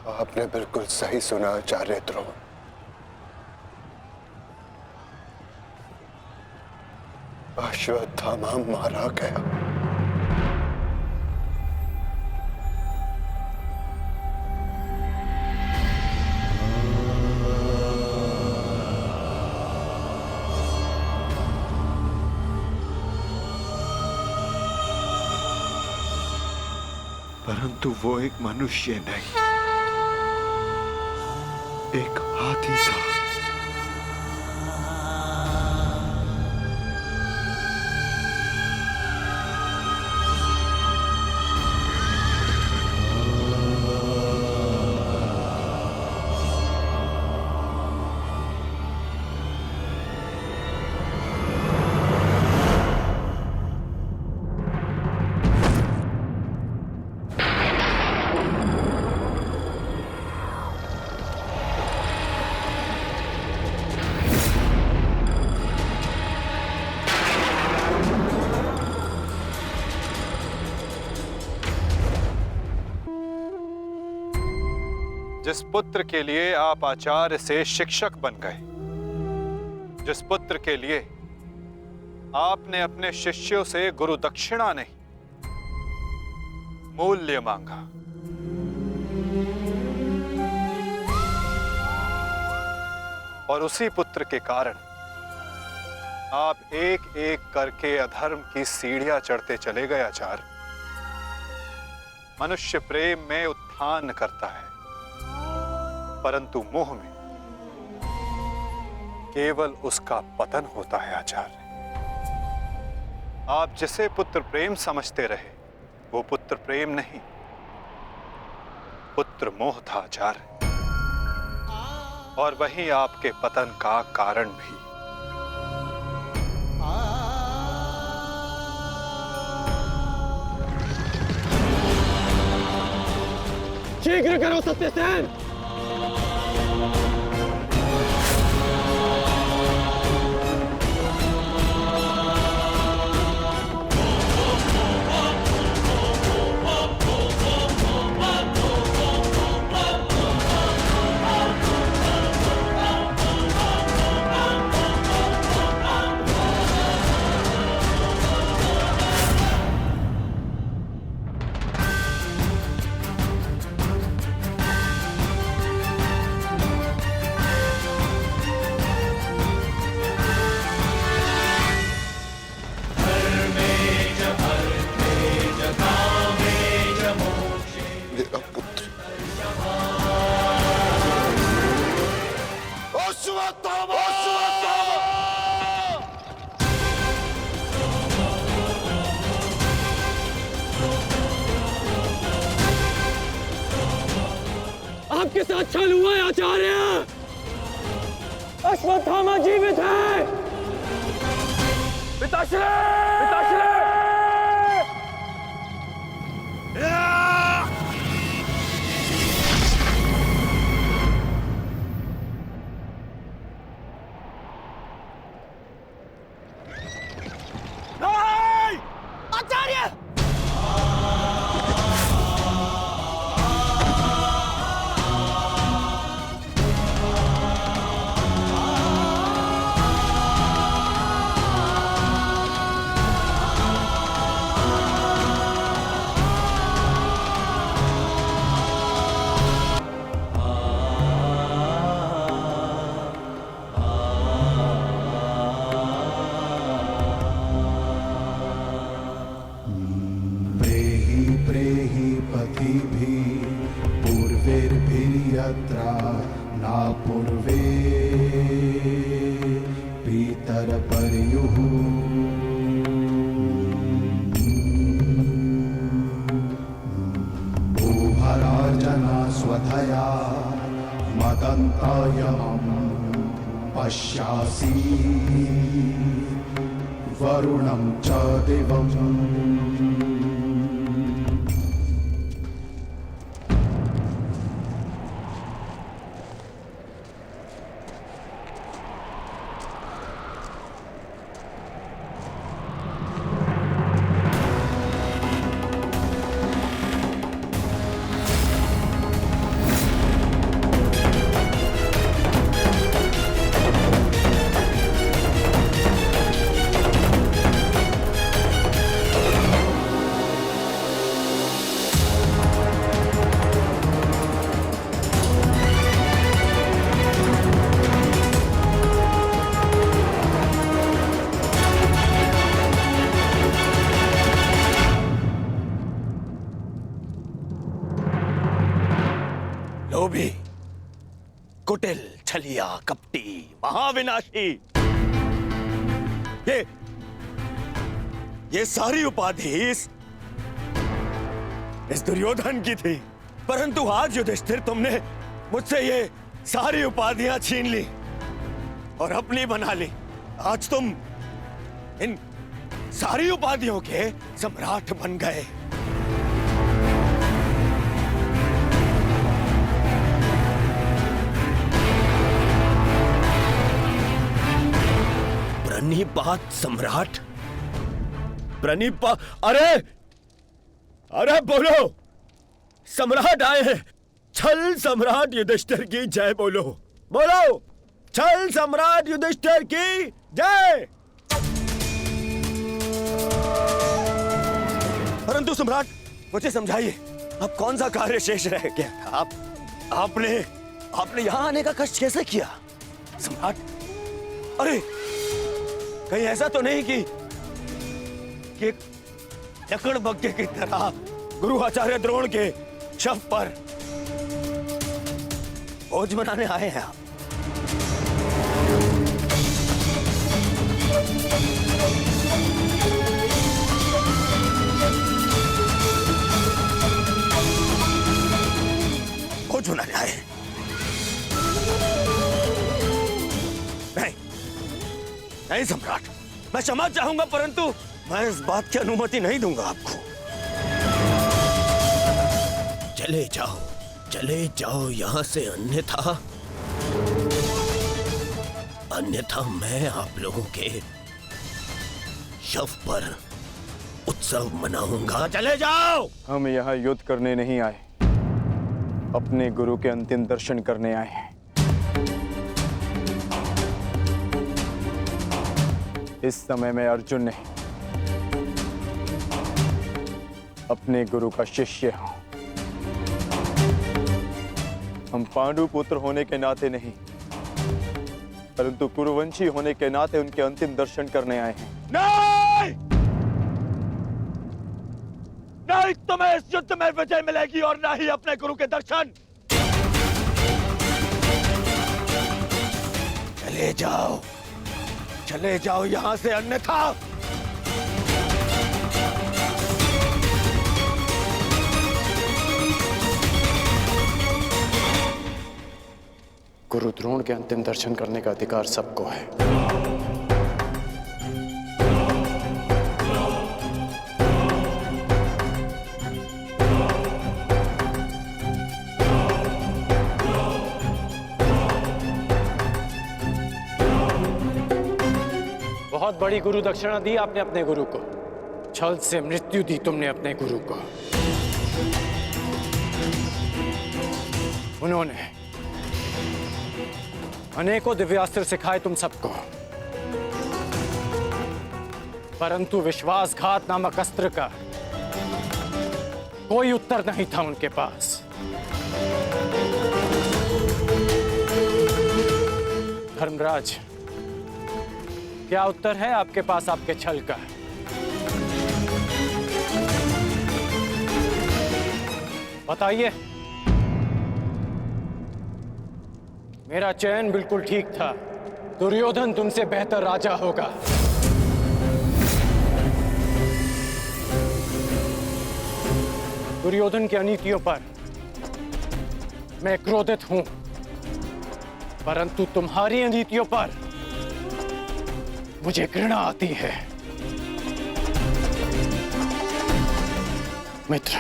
आपने बिल्कुल सही सुना आचार्य द्रोण। अश्वत्थामा मारा गया। परंतु वो एक मनुष्य नहीं, एक हाथी था। जिस पुत्र के लिए आप आचार्य से शिक्षक बन गए, जिस पुत्र के लिए आपने अपने शिष्यों से गुरु दक्षिणा नहीं मूल्य मांगा, और उसी पुत्र के कारण आप एक एक करके अधर्म की सीढ़ियां चढ़ते चले गए आचार्य। मनुष्य प्रेम में उत्थान करता है, परंतु मोह में केवल उसका पतन होता है आचार्य। आप जिसे पुत्र प्रेम समझते रहे, वो पुत्र प्रेम नहीं, पुत्र मोह था आचार्य, और वही आपके पतन का कारण भी। शीघ्र करो सत्यसेन। आपके साथ छल हुआ है आचार्य। अश्वत्थामा जीवित है। पिताश्री! पिताश्री! आचार्य! पूर्वेर्भिर्यत्रा ना पूर्वे पीतरपर्युः भूभराजना स्वधया मदन्तायमं पश्यासि वरुणं च दिवम्। लोभी, कुटिल, छलिया, कपटी, महाविनाशी, ये सारी उपाधि इस दुर्योधन की थी। परंतु आज युधिष्ठिर तुमने मुझसे ये सारी उपाधियां छीन ली और अपनी बना ली। आज तुम इन सारी उपाधियों के सम्राट बन गए। प्रणिपात सम्राट, अरे बोलो, सम्राट आए हैं। छल सम्राट युधिष्ठिर की जय बोलो, बोलो, छल सम्राट युधिष्ठिर की जय। परंतु सम्राट, मुझे समझाइए, अब कौन सा कार्य शेष रह गया था? आपने यहां आने का कष्ट कैसे किया सम्राट? अरे कहीं ऐसा तो नहीं कि लकड़बग्घे की तरह गुरु आचार्य द्रोण के शव पर भोज मनाने आए हैं आप? भोज मनाने आए हैं? नहीं सम्राट, मैं क्षमा चाहूंगा, परंतु मैं इस बात की अनुमति नहीं दूंगा आपको। चले जाओ यहां से, अन्यथा मैं आप लोगों के शव पर उत्सव मनाऊंगा। चले जाओ। हम यहाँ युद्ध करने नहीं आए, अपने गुरु के अंतिम दर्शन करने आए हैं। इस समय मैं अर्जुन नहीं, अपने गुरु का शिष्य हूं। हम पांडु पुत्र होने के नाते नहीं, परंतु कुरुवंशी होने के नाते उनके अंतिम दर्शन करने आए हैं। नहीं, तुम्हें इस युद्ध में विजय मिलेगी और ना ही अपने गुरु के दर्शन। चले जाओ यहां से, अन्यथा गुरु द्रोण के अंतिम दर्शन करने का अधिकार सबको है। बहुत बड़ी गुरु दक्षिणा दी आपने अपने गुरु को। छल से मृत्यु दी तुमने अपने गुरु को। उन्होंने अनेकों दिव्यास्त्र सिखाए तुम सबको, परंतु विश्वासघात नामक अस्त्र का कोई उत्तर नहीं था उनके पास। धर्मराज, क्या उत्तर है आपके पास आपके छल का? बताइए। मेरा चयन बिल्कुल ठीक था। दुर्योधन तुमसे बेहतर राजा होगा। दुर्योधन की अनीतियों पर मैं क्रोधित हूं, परंतु तुम्हारी अनीतियों पर मुझे घृणा आती है। मित्र,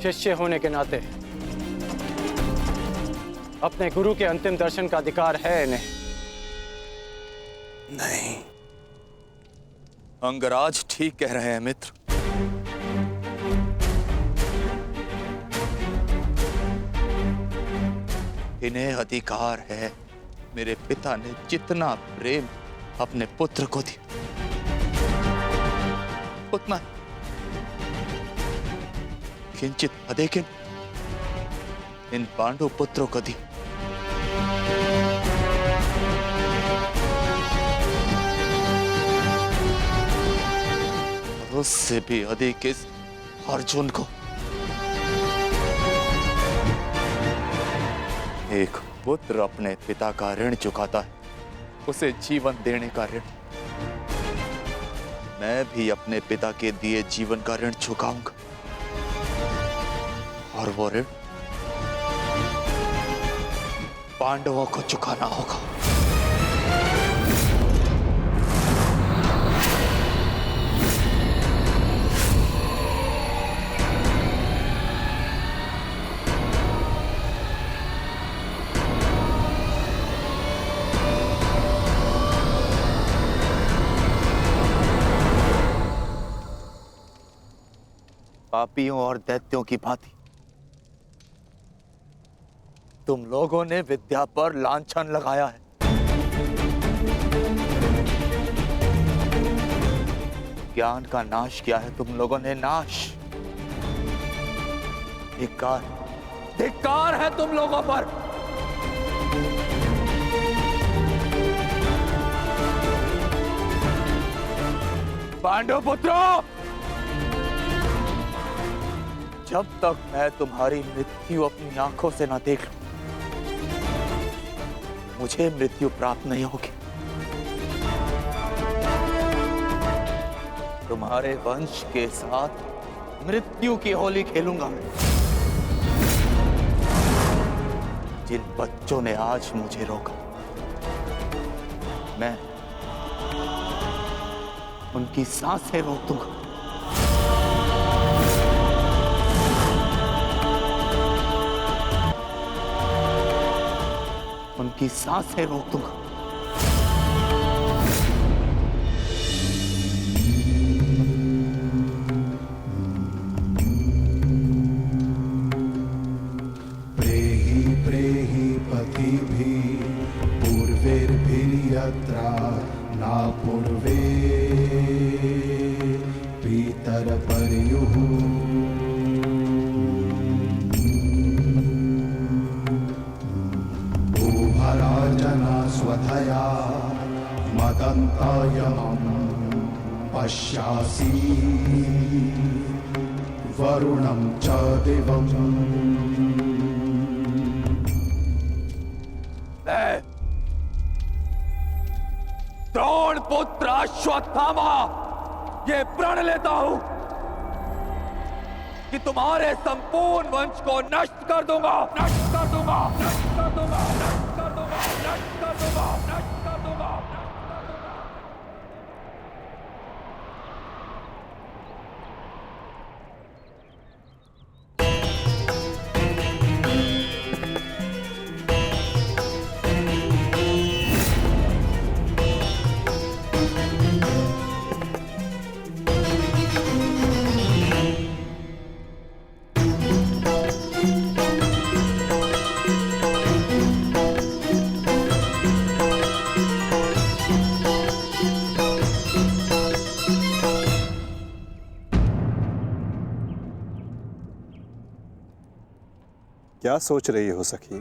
शिष्य होने के नाते अपने गुरु के अंतिम दर्शन का अधिकार है इन्हें? नहीं, अंगराज ठीक कह रहे हैं मित्र। इन्हें अधिकार है। मेरे पिता ने जितना प्रेम अपने पुत्र को दिया, उतना किंचित अधिक इन पांडु पुत्रों को दिया। उससे भी अधिक इस अर्जुन को। एक पुत्र अपने पिता का ऋण चुकाता है, उसे जीवन देने का ऋण, मैं भी अपने पिता के दिए जीवन का ऋण चुकाऊंगा। और वो ऋण पांडवों को चुकाना होगा। पापियों और दैत्यों की भांति तुम लोगों ने विद्या पर लांछन लगाया है। ज्ञान का नाश किया है तुम लोगों ने, नाश। धिक्कार, धिक्कार है तुम लोगों पर। पांडव पुत्रों, जब तक मैं तुम्हारी मृत्यु अपनी आंखों से ना देख लूं, मुझे मृत्यु प्राप्त नहीं होगी। तुम्हारे वंश के साथ मृत्यु की होली खेलूंगा मैं। जिन बच्चों ने आज मुझे रोका, मैं उनकी सांसें रोक दूंगा। उनकी सांसें रोक दूंगा। प्रेहि प्रेहि पतिभिः पूर्वैर्भिर्यत्रा न पूर्वे पितरपर्युः भूभराजना स्वधया मदन्तायमं पश्यासि वरुणं च दिवम्। द्रोण पुत्र अश्वत्थामा, ये प्रण लेता हूं कि तुम्हारे संपूर्ण वंश को नष्ट कर दूंगा, नष्ट कर दूंगा, नष्ट कर दूंगा, नष्ट कर दूंगा, नष्ट कर दूंगा, नष्ट कर दूंगा। क्या सोच रही हो सखी?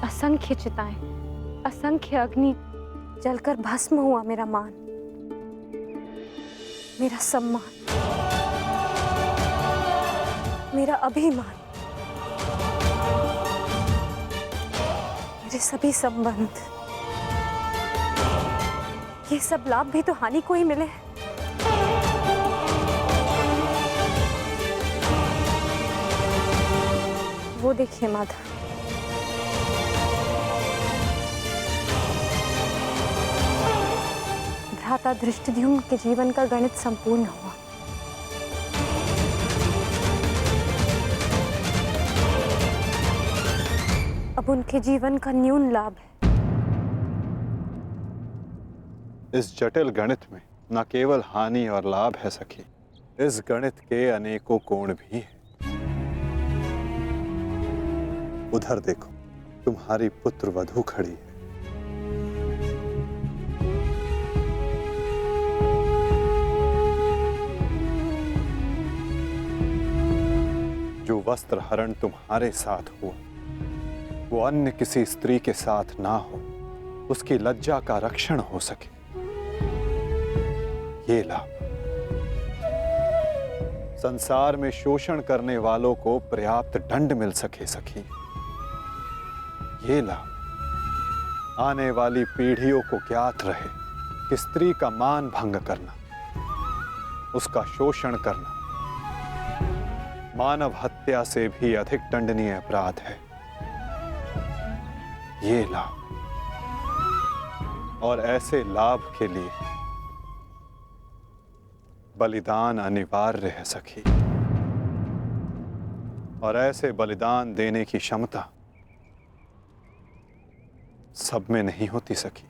असंख्य चिताएं, असंख्य अग्नि जलकर भस्म हुआ मेरा मान, मेरा सम्मान, मेरा अभिमान, मेरे सभी संबंध, ये सब लाभ भी तो हानि को ही मिले हैं। वो देखिए माधव, भ्राता धृष्टद्युम्न के जीवन का गणित संपूर्ण हुआ। अब उनके जीवन का न्यून लाभ है। इस जटिल गणित में न केवल हानि और लाभ है सखी, इस गणित के अनेकों कोण भी हैं। उधर देखो, तुम्हारी पुत्र वधू खड़ी है। जो वस्त्र हरण तुम्हारे साथ हुआ, वो अन्य किसी स्त्री के साथ ना हो, उसकी लज्जा का रक्षण हो सके, ये लाभ संसार में शोषण करने वालों को पर्याप्त दंड मिल सके सखी, ये लाभ आने वाली पीढ़ियों को ज्ञात रहे कि स्त्री का मान भंग करना, उसका शोषण करना मानव हत्या से भी अधिक दंडनीय अपराध है। ये लाभ, और ऐसे लाभ के लिए बलिदान अनिवार्य है सखी, और ऐसे बलिदान देने की क्षमता सब में नहीं होती सखी।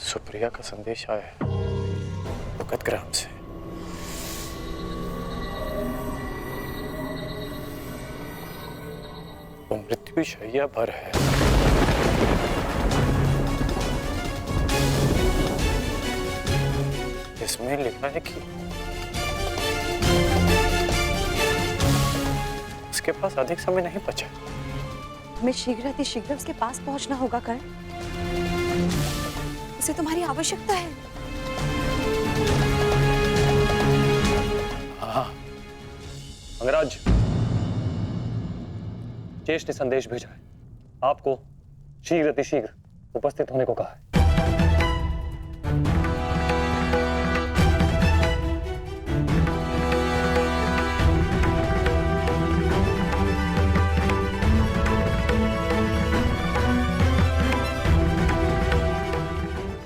सुप्रिया का संदेश आया है भगतग्राम से। वो मृत्यु शैया पर है। इसमें लिखा है कि उसके पास अधिक समय नहीं बचा। हमें शीघ्र उसके पास पहुंचना होगा कर्ण। उसे तुम्हारी आवश्यकता है। हाँ, अंगराज, ज्येष्ठ ने संदेश भेजा है, आपको शीघ्र उपस्थित होने को कहा है।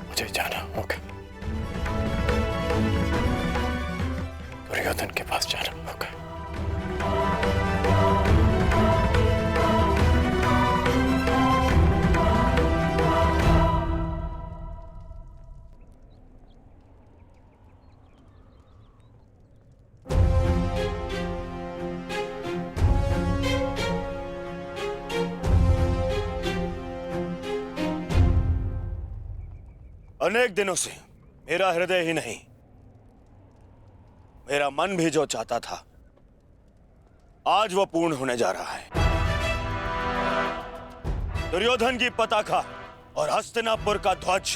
मुझे जाना होगा, दुर्योधन के पास जाना होगा। अनेक दिनों से मेरा हृदय ही नहीं, मेरा मन भी जो चाहता था, आज वो पूर्ण होने जा रहा है। दुर्योधन की पताका और हस्तिनापुर का ध्वज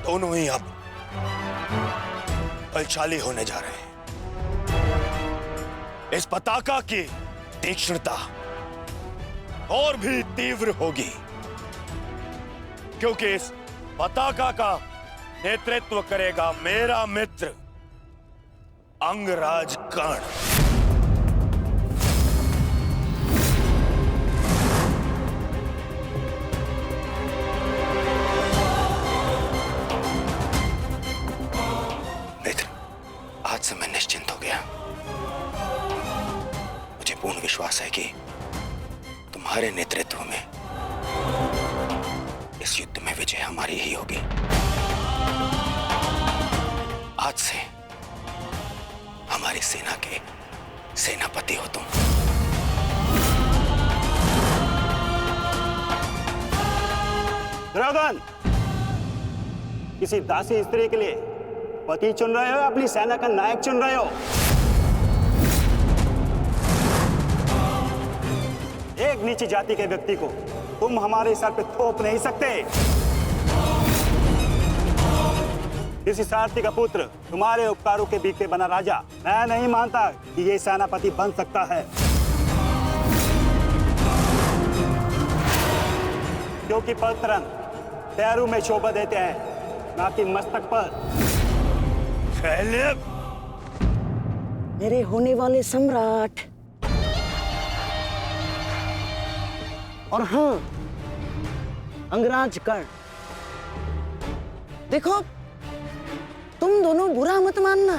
दोनों ही अब बलशाली होने जा रहे हैं। इस पताका की तीक्ष्णता और भी तीव्र होगी, क्योंकि इस पताका का नेतृत्व करेगा मेरा मित्र अंगराज कर्ण। मित्र, आज से मैं निश्चिंत हो गया। मुझे पूर्ण विश्वास है कि तुम्हारे नेतृत्व में इस युद्ध में विजय हमारी ही होगी। आज से हमारी सेना के सेनापति हो तुम। दुर्योधन, किसी दासी स्त्री के लिए पति चुन रहे हो, अपनी सेना का नायक चुन रहे हो? एक नीची जाति के व्यक्ति को तुम हमारे सर पे थोप नहीं सकते। किसी सारथी का पुत्र तुम्हारे उपकारों के बीच बना राजा मैं नहीं मानता कि ये सेनापति बन सकता है, क्योंकि पलतरन पैरों में शोभा देते हैं, ना कि मस्तक पर। मेरे होने वाले सम्राट, और हाँ अंगराज कर्ण, देखो तुम दोनों बुरा मत मानना।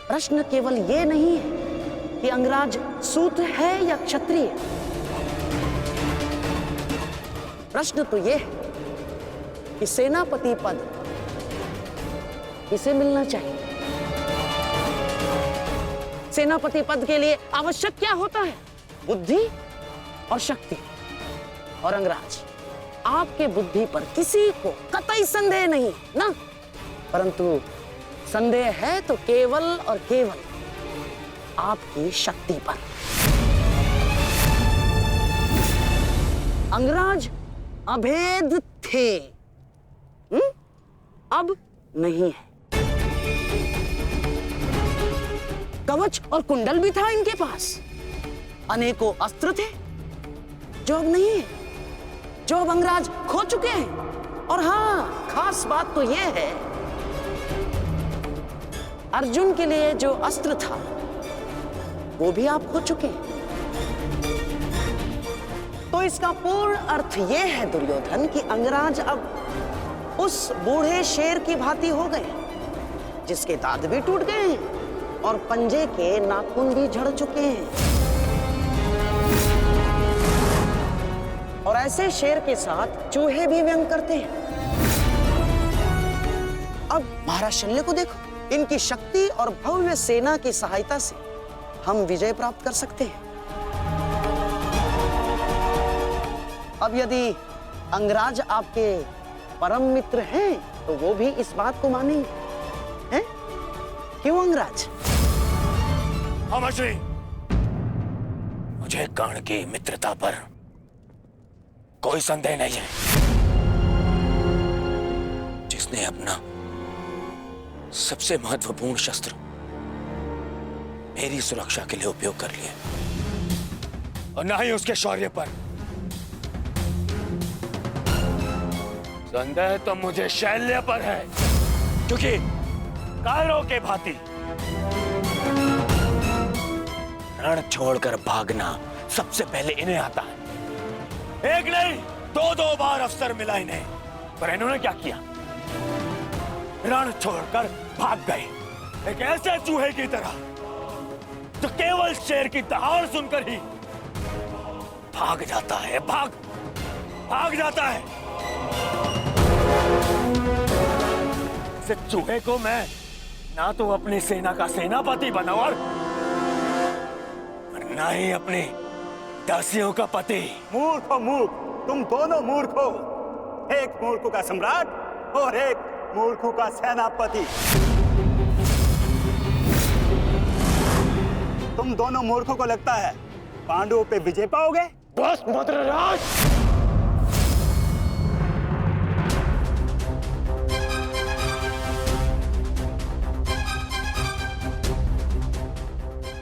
प्रश्न केवल ये नहीं है कि अंगराज शूद्र है या क्षत्रिय। प्रश्न तो ये है कि सेनापति पद किसे मिलना चाहिए। सेनापति पद के लिए आवश्यक क्या होता है? बुद्धि और शक्ति। और अंगराज, आपके बुद्धि पर किसी को कतई संदेह नहीं ना, परंतु संदेह है तो केवल और केवल आपकी शक्ति पर। अंगराज अभेद थे, अब नहीं है। कवच और कुंडल भी था इनके पास, अनेकों अस्त्र थे जो अब नहीं है, जो अब अंगराज खो चुके हैं। और हाँ, खास बात तो यह है, अर्जुन के लिए जो अस्त्र था वो भी आप खो चुके हैं। तो इसका पूर्ण अर्थ यह है दुर्योधन कि अंगराज अब उस बूढ़े शेर की भांति हो गए जिसके दांत भी टूट गए हैं और पंजे के नाखून भी झड़ चुके हैं। और ऐसे शेर के साथ चूहे भी व्यंग करते हैं। अब महाराज शल्य को देखो, इनकी शक्ति और भव्य सेना की सहायता से हम विजय प्राप्त कर सकते हैं। अब यदि अंगराज आपके परम मित्र हैं तो वो भी इस बात को मानेंगे, हैं? क्यों अंगराज? अमश्री, मुझे कर्ण की मित्रता पर कोई संदेह नहीं है। जिसने अपना सबसे महत्वपूर्ण शस्त्र मेरी सुरक्षा के लिए उपयोग कर लिया, और ना ही उसके शौर्य पर। संदेह तो मुझे शैल्य पर है, क्योंकि कालों के भांति रण छोड़कर भागना सबसे पहले इन्हें आता है। एक नहीं, दो बार अवसर मिला इन्हें, पर इन्होंने क्या किया? रण छोड़कर भाग गए, एक ऐसे चूहे की तरह जो केवल शेर की दहाड़ सुनकर ही भाग जाता है, भाग जाता है। इस चूहे को मैं ना तो अपनी सेना का सेनापति बनाऊं और ना ही अपनी दासियों का पति। मूर्ख हो मूर्ख, तुम दोनों मूर्ख हो। एक मूर्ख का सम्राट और एक मूर्ख का सेनापति। तुम दोनों मूर्खों को लगता है पांडवों पे विजय पाओगे? बस मद्रराज,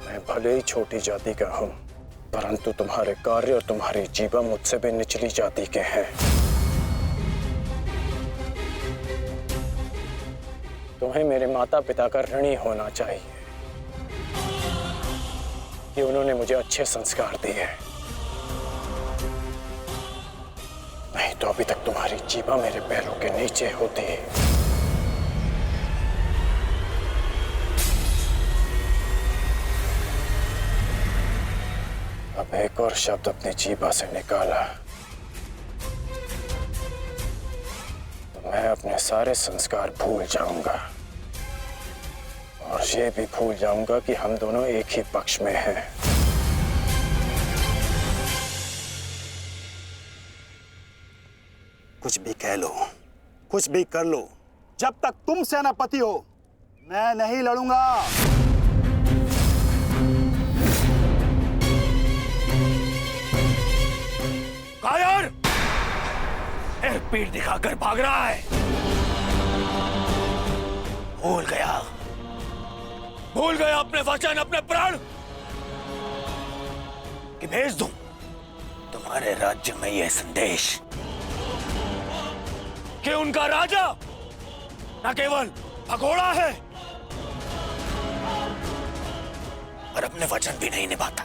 मैं भले ही छोटी जाति का हूं, परंतु तुम्हारे कार्य और तुम्हारी जीवा मुझसे भी निचली जाति के हैं। तुम्हें मेरे माता पिता का ऋणी होना चाहिए कि उन्होंने मुझे अच्छे संस्कार दिए, नहीं तो अभी तक तुम्हारी जीवा मेरे पैरों के नीचे होती। अब एक और शब्द अपनी जीभा से निकाला तो मैं अपने सारे संस्कार भूल जाऊंगा, और ये भी भूल जाऊंगा कि हम दोनों एक ही पक्ष में हैं। कुछ भी कह लो, कुछ भी कर लो, जब तक तुम सेनापति हो मैं नहीं लड़ूंगा। कायर, एक पीठ दिखाकर भाग रहा है। भूल गया अपने वचन, अपने प्राण कि भेज दूं तुम्हारे राज्य में यह संदेश कि उनका राजा न केवल भगोड़ा है पर अपने वचन भी नहीं निभाता।